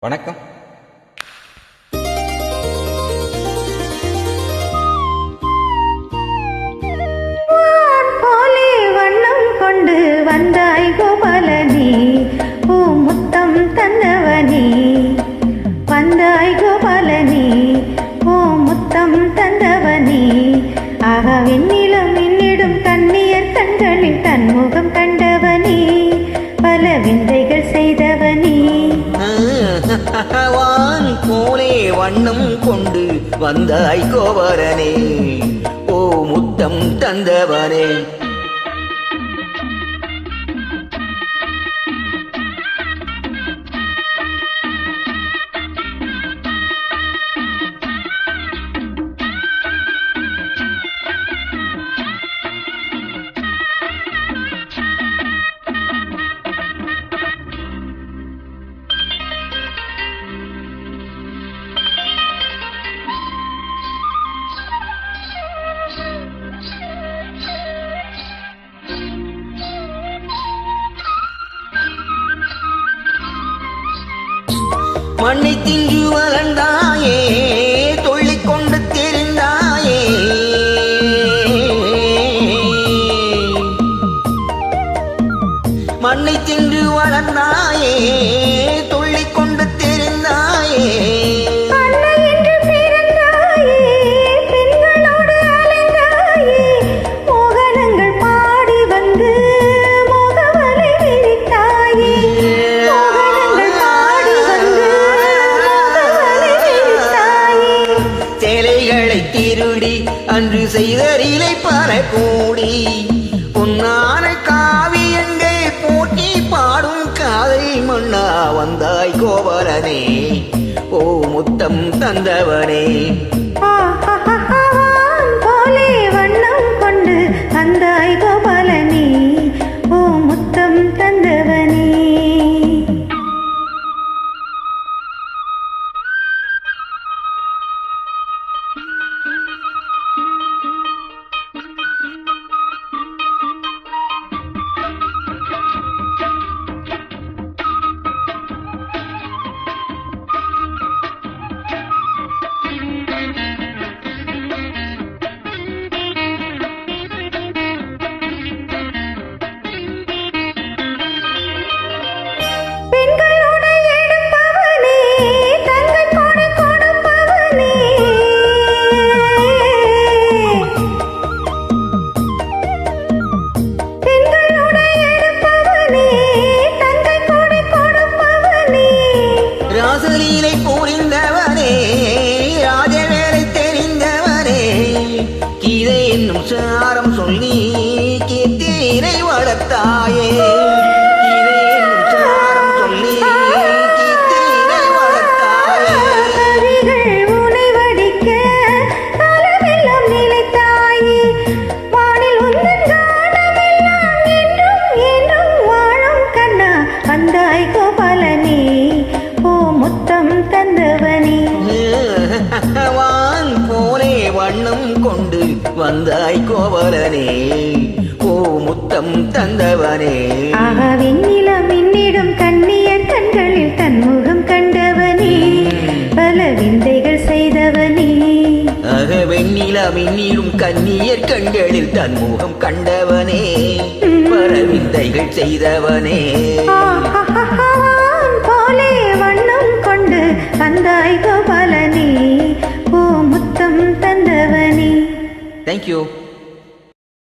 வணக்கம். போலே வண்ணம் கொண்டு வந்தாய் கோபாலனி, பூ முத்தம் தந்தவனி. வந்தாய் கோபாலனி, பூ முத்தம் தந்தவனி. ஆக வெண்ணிலம் மின்னிடும் கண்ணியர் கண்களில் தன்முகம் கண்டவனி, பல விந்தைகள் செய்தவனி. வான் போலே வண்ணம் கொண்டு வந்தாய் கோபாலனே, ஓ முத்தம் தந்தவனே. மண்ணை தின்று வளர்ந்தாயே, தொள்ளிக் கொண்டு தெரிந்தாயே. மண்ணை தின்று வளர்ந்தாயே, தொள்ளிக் கொண்டு தெரிந்தாயே. திருடி அன்று செய்தரிலை பறக்கூடி பொன்னான காவியங்கள் போட்டி பாடும் காதை மண்ணா வந்தாய் கோபாலனே, ஓ முத்தம் தந்தவனே. போலே வண்ணம் கொண்டு வந்தாய் கோபாலனே, ஓ முத்தம் தந்தவனே. ராசலீலை புரிந்தவனே, ராஜவேலை தெரிந்தவனே, கீதை என்னும் சாரம் சொல்லி கீர்த்தினை வளர்த்தாயே. கீதை என்னும் சாரம் சொல்லி கீர்த்தினை வளர்த்தாயே. உனை வடிக்க காலமெல்லாம் நிலைத்தாயே, வானில் உந்தன் காலமெல்லாம் என்றும் என்றும் வாழும் கண்ணா வந்தாய் கோபாலனே, ஓ முத்தம் தந்தவனே. வான் போலே வண்ணம் கொண்டு வந்தாய் கோபாலனே, ஓ முத்தம் தந்தவனே. ஆக வெண்ணிலம் மின்னிடும் கண்ணியர் கண்களில் தன்முகம் கண்டவனே, பல விந்தைகள் செய்தவனே. ஆக வெண்ணிலா மின்னிடும் கண்ணியர் கண்களில் தன்முகம் கண்டவனே, பல விந்தைகள் செய்தவனே. போலே வண்ணம் கொண்டு வந்தாய் கோபாலனே, ஓ முத்தம் தந்தவனே. தேங்க்யூ.